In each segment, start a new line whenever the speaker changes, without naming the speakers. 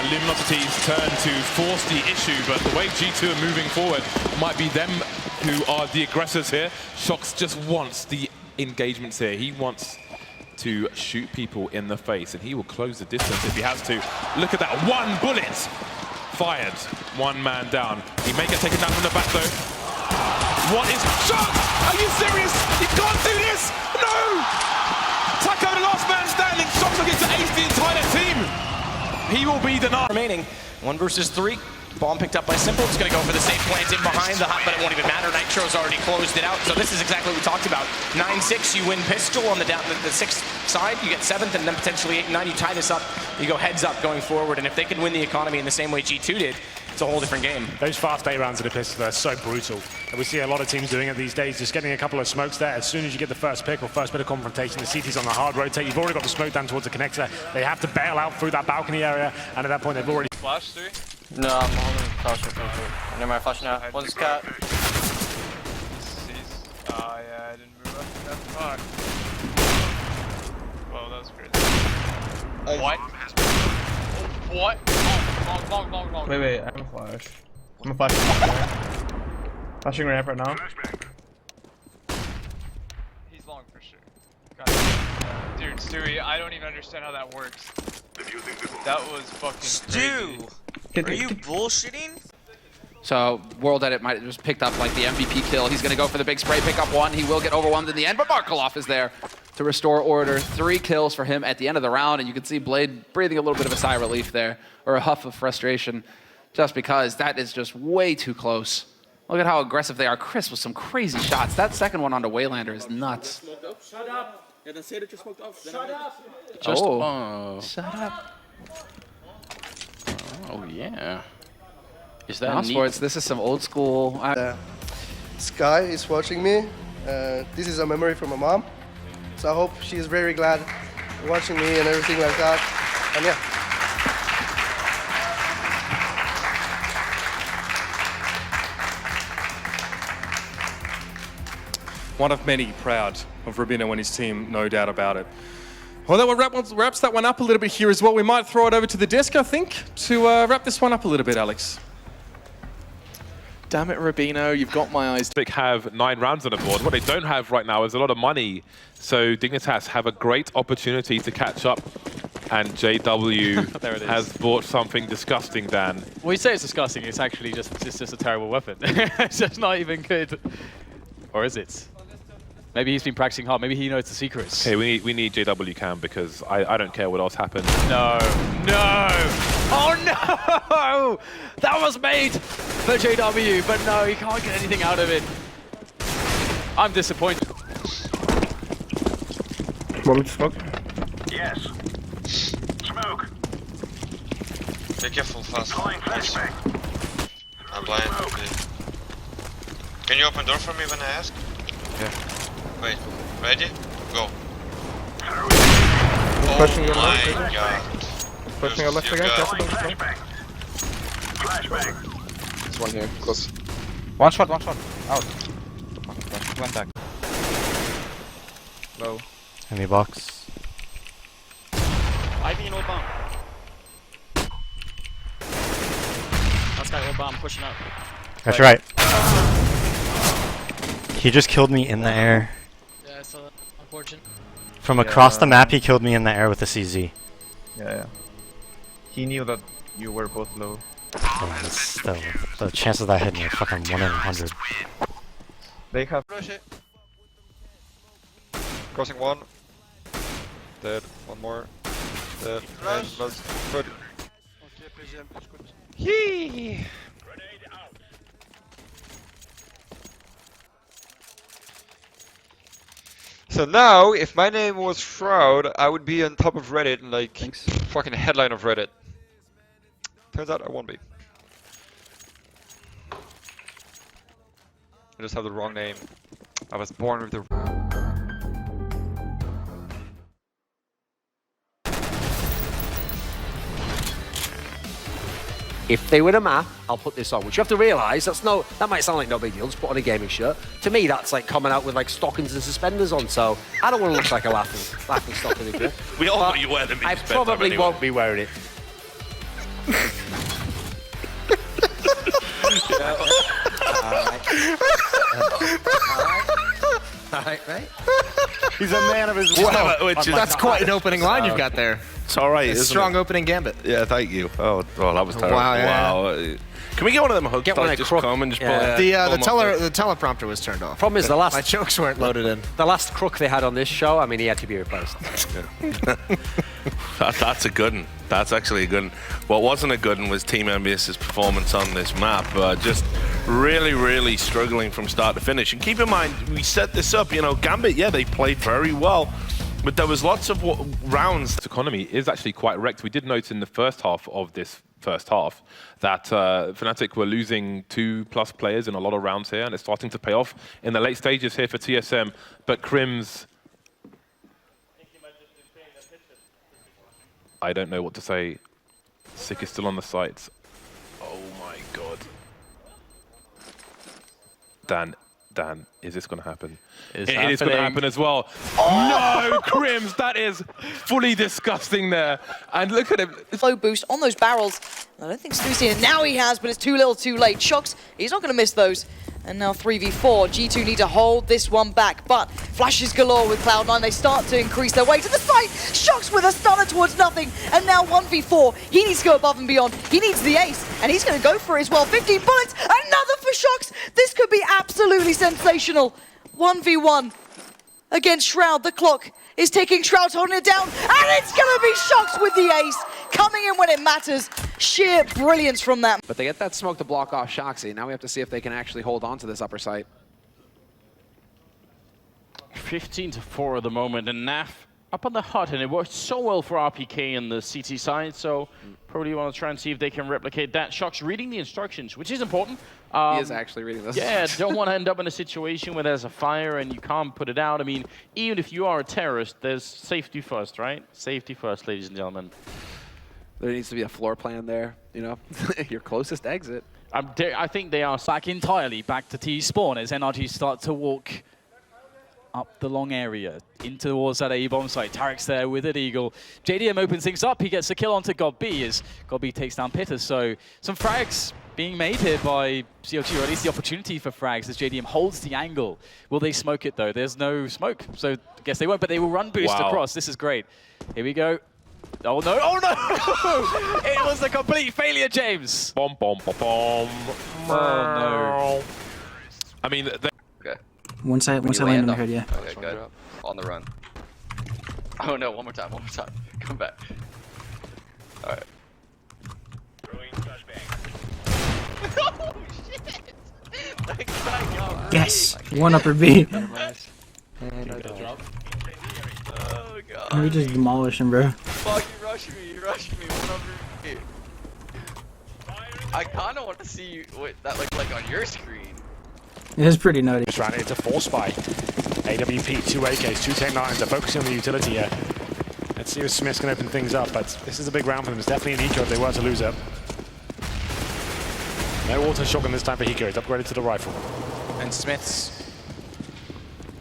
Luminosity's turn to force the issue, but the way G2 are moving forward might be them who are the aggressors here. Shox just wants the engagements here. He wants to shoot people in the face, and he will close the distance if he has to. Look at that, one bullet fired, one man down. He may get taken down from the back though. What is Shox? Are you serious? You can't do this! No! Taco, the last man standing. Shox will get to ace the entire team. He will be denied.
Remaining 1 versus 3. Bomb picked up by Simple. It's going to go for the safe plant in behind the hut, but it won't even matter. Nitro's already closed it out. So this is exactly what we talked about. 9-6, you win pistol on the 6th side. You get 7th, and then potentially 8 and 9. You tie this up. You go heads up going forward. And if they can win the economy in the same way G2 did, it's a whole different game.
Those fast 8 rounds of the pistol are so brutal. And we see a lot of teams doing it these days, just getting a couple of smokes there. As soon as you get the first pick or first bit of confrontation, the CT's on the hard rotate. You've already got the smoke down towards the connector. They have to bail out through that balcony area, and at that point they've already...
Flash 3?
No, I'm holding flash with never mind, flash now. One's cat.
Yeah, I didn't move up that far. Whoa, that was crazy. What? What? Long.
Wait, I'm a flash. I'm a flash. Flashing ramp right now.
He's long for sure. Dude, Stewie, I don't even understand how that works. That was fucking
Stu! Are you bullshitting?
So World Edit might have just picked up like the MVP kill. He's going to go for the big spray, pick up 1. He will get overwhelmed in the end, but Markelov is there to restore order. 3 kills for him at the end of the round, and you can see Blade breathing a little bit of a sigh of relief there, or a huff of frustration, just because that is just way too close. Look at how aggressive they are. Chris with some crazy shots. That second one onto Waylander is nuts.
Shut up! Yeah, then say that you smoked up. Shut up!
Shut up.
Oh yeah. Is that
Now Sports, this is some old school.
Sky is watching me. This is a memory from my mom. So I hope she is very glad watching me and everything like that. And yeah.
One of many proud of Rabino and his team, no doubt about it. Well, that wraps that one up a little bit here as well. We might throw it over to the desk, I think, to wrap this one up a little bit, Alex.
Damn it, Rabino, you've got my eyes.
They have 9 rounds on the board. What they don't have right now is a lot of money. So Dignitas have a great opportunity to catch up. And JW has bought something disgusting, Dan.
Well, you say it's disgusting. It's actually just a terrible weapon. It's just not even good. Or is it? Maybe he's been practicing hard. Maybe he knows the secrets.
Okay, we need JW Cam because I don't care what else happens.
No. Oh no! That was made for JW, but no, he can't get anything out of it. I'm disappointed.
Want me to smoke?
Yes. Smoke.
Be careful, fast.
Flashbang.
I'm blind. Okay. Can you open door for me when I ask?
Yeah.
Wait, ready? Go.
Pushing your
my
left,
god.
Pushing your left again, careful.
Flashbang.
There's one here, close. One shot, out. Went back. Low.
Enemy box.
Ivy and old bomb. Last guy old bomb pushing up.
That's right. He just killed me in the air.
Yeah, so unfortunate.
From across the map, he killed me in the air with a CZ.
Yeah. He knew that you were both low.
Oh, the chances of that hitting are fucking 1 in 100.
They have... Crossing 1. Dead. One more. Dead. And last. Third. Yee! So now, if my name was Shroud, I would be on top of Reddit and like fucking headline of Reddit. Turns out I won't be. I just have the wrong name. I was born with the...
If they win a map, I'll put this on. Which you have to realise, that might sound like no big deal, just put on a gaming shirt. To me, that's like coming out with like stockings and suspenders on, so I don't want to look like a laughing stock in the group.
We all know you wear them in
I probably won't be wearing it.
right?
He's a man of his word.
That's quite an opening line you've got there.
It's all right.
A strong opening gambit.
Yeah, thank you. Oh, that was terrible.
Wow, yeah.
Wow. Can we get one of them hooks?
Get one of
just
crook.
come and just
Yeah. The teleprompter was turned off.
Problem is the last
My jokes weren't loaded in.
The last crook they had on this show, I mean, he had to be replaced.
That's a good one. That's actually a good one. What wasn't a good one was Team MBS's performance on this map. Just really, really struggling from start to finish. And keep in mind, we set this up, you know, Gambit, yeah, they played very well. But there was lots of rounds.
This economy is actually quite wrecked. We did note in the first half of this first half that Fnatic were losing 2+ players in a lot of rounds here, and it's starting to pay off in the late stages here for TSM. But Crims, I don't know what to say. Sick is still on the sites. Oh my god. Dan, is this going to happen? It is going to happen as well. Oh! No, Crims, that is fully disgusting there. And look at him.
Flow boost on those barrels. I don't think Stu's seen it. Now he has, but it's too little too late. Shox, he's not going to miss those. And now 3v4. G2 need to hold this one back, but flashes galore with Cloud9. They start to increase their way to the site. Shox with a stunner towards nothing. And now 1v4. He needs to go above and beyond. He needs the ace, and he's going to go for it as well. 15 bullets, another for Shox. This could be absolutely sensational. 1v1 against Shroud. The clock is ticking. Shroud's holding it down, and it's going to be Shox with the ace. Coming in when it matters. Sheer brilliance from that.
But they get that smoke to block off Shoxy. Now we have to see if they can actually hold on to this upper site.
15-4 at the moment, and Naf up on the hut, and it worked so well for RPK in the CT side, so probably want to try and see if they can replicate that. Shox reading the instructions, which is important.
He is actually reading this.
Yeah, don't want to end up in a situation where there's a fire and you can't put it out. I mean, even if you are a terrorist, there's safety first, right? Safety first, ladies and gentlemen.
There needs to be a floor plan there, you know, your closest exit.
I think they are
back entirely back to T spawn as NRG start to walk up the long area into towards that A-bomb site. Tarek's there with it, Eagle. JDM opens things up. He gets a kill onto GodB as GodB takes down Pitter. So some frags being made here by CLG, or at least the opportunity for frags as JDM holds the angle. Will they smoke it though? There's no smoke, so I guess they won't, but they will run boost across. This is great. Here we go. Oh no, oh no! It was a complete failure, James!
Bomb, bomb, bomb, bomb.
Oh no.
I mean,
okay.
Once I land on the head, yeah.
Okay, good. On the run. Oh no, one more time. Come back. Alright. Oh shit! That guy got
Yes! One upper B.
Oh god.
We just demolish him, bro.
Fuck, you rushing me, one over me. I kinda want to see what that looks like on your screen.
It's pretty nutty.
Just ran it into force by AWP, 2 AKs, 2 10-9s. They're focusing on the utility here. Let's see if Smiths can open things up, but this is a big round for them. It's definitely an eco if they were to lose it. No auto shotgun this time for Hiko. He's upgraded to the rifle.
And Smiths,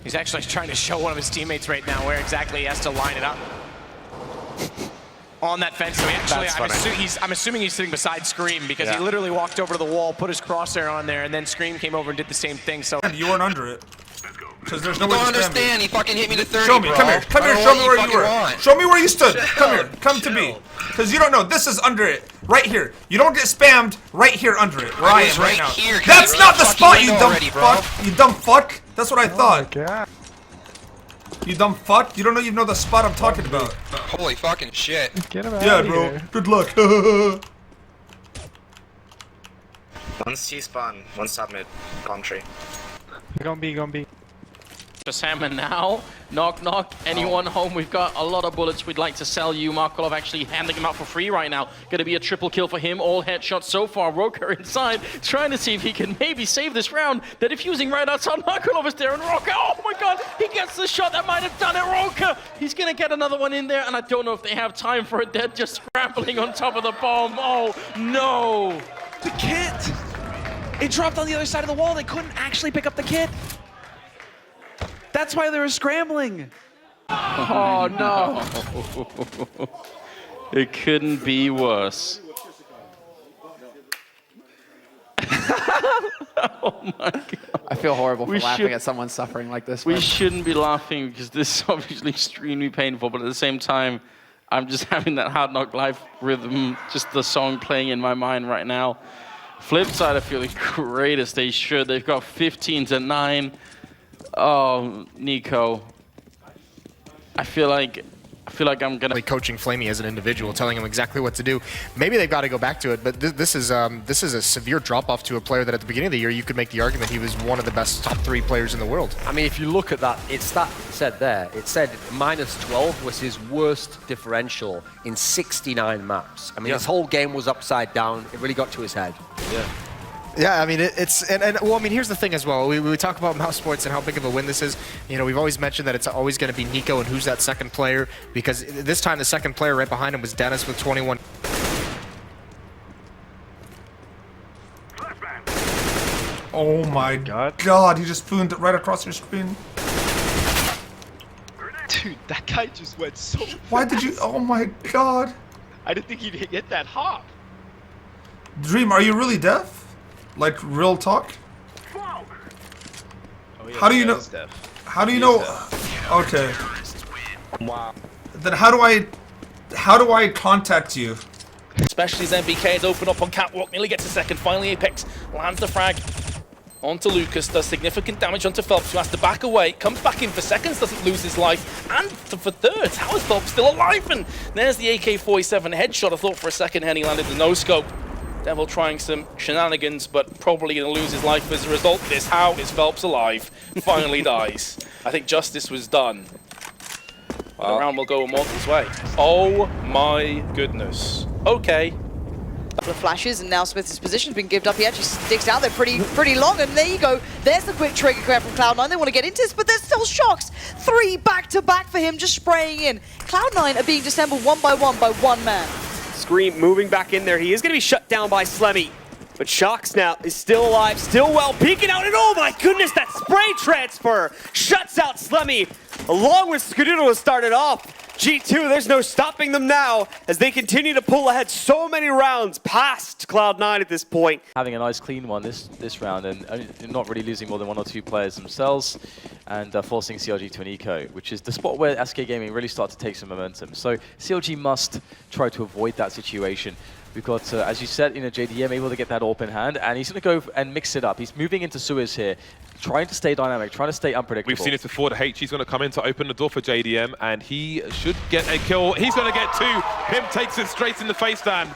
he's actually trying to show one of his teammates right now where exactly he has to line it up. On that fence, so he actually, I'm assuming he's sitting beside Scream because he literally walked over to the wall, put his crosshair on there, and then Scream came over and did the same thing. So
you weren't under it. Because there's no
way to understand. He fucking hit me to 30.
Show me,
bro.
come here, show me where you were. Show me where you stood. Come here, come to me. Because you don't know, this is under it, right here. You don't get spammed right here under it, where I am right now.
Here,
that's not the spot, you dumb fuck. You dumb fuck. That's what I thought. You dumb fuck. You don't even know the spot I'm talking about.
Holy fucking shit.
Get him out of bro. Here. Good luck.
One C spawn, one sub mid, palm tree.
Gonna be. Salmon now. Knock, knock. Anyone home? We've got a lot of bullets we'd like to sell you. Markolov actually handing them out for free right now. Going to be a triple kill for him. All headshots so far. Roker inside, trying to see if he can maybe save this round. They're defusing right outside. Markolov is there, and Roker, oh my god, he gets the shot that might have done it. Roker, he's going to get another one in there, and I don't know if they have time for it. They're just scrambling on top of the bomb. Oh no.
The kit! It dropped on the other side of the wall. They couldn't actually pick up the kit. That's why they were scrambling.
Oh no. It couldn't be worse. Oh my god.
I feel horrible for
We
laughing
should-
at someone suffering like this.
We
man.
shouldn't be laughing because this is obviously extremely painful, but at the same time, I'm just having that Hard Knock Life rhythm, just the song playing in my mind right now. Flip side are feeling great as they should. They've got 15-9. Oh, Nico. I feel like I'm gonna
coaching Flamey as an individual, telling him exactly what to do. Maybe they've got to go back to it, but this is a severe drop-off to a player that at the beginning of the year you could make the argument he was one of the best top 3 players in the world.
I mean, if you look at that, it's that said there. It said -12 was his worst differential in 69 maps. I mean, his whole game was upside down. It really got to his head.
Yeah. Yeah, I mean, well, I mean, here's the thing as well. We talk about mouse sports and how big of a win this is. You know, we've always mentioned that it's always going to be Nico and who's that second player, because this time the second player right behind him was Dennis with 21.
Oh my god, he just spooned it right across your screen.
Dude, that guy just went so
Why did you? Oh my god.
I didn't think he'd get that hop.
Dream, are you really deaf? Like real talk? How do you know? How do you know? Okay.
Wow.
Then how do I contact you?
Especially as MBK is open up on Catwalk, nearly gets a second. Finally, Apex lands the frag onto Lucas, does significant damage onto Phelps, who has to back away, comes back in for seconds, doesn't lose his life, and for thirds. How is Phelps still alive? And there's the AK-47 headshot. I thought for a second Henny landed the no-scope. Devil trying some shenanigans, but probably going to lose his life as a result of this. How is Phelps alive? Finally dies. I think justice was done. Well, the round will go Immortal's way. Oh my goodness. Okay.
Couple of flashes, and now Smith's position's been given up. He actually sticks out there pretty long, and there you go. There's the quick trigger grab from Cloud9. They want to get into this, but there's still Shocks. 3 back-to-back for him, just spraying in. Cloud9 are being disassembled one by one man.
Scream moving back in there. He is going to be shut down by Slemmy. But Shocks now is still alive, still well, peeking out, and oh my goodness, that spray transfer shuts out Slemmy, along with Skadoodle has started off. G2, there's no stopping them now as they continue to pull ahead so many rounds past Cloud9 at this point.
Having a nice clean one this round and not really losing more than 1 or 2 players themselves, and forcing CLG to an eco, which is the spot where SK Gaming really start to take some momentum. So CLG must try to avoid that situation. We've got, as you said, JDM able to get that AWP in hand, and he's going to go and mix it up. He's moving into Suez here, trying to stay dynamic, trying to stay unpredictable.
We've seen it before. The H, he's going to come in to open the door for JDM, and he should get a kill. He's going to get 2. Pimp takes it straight in the face stand.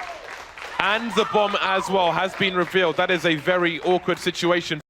And the bomb as well has been revealed. That is a very awkward situation.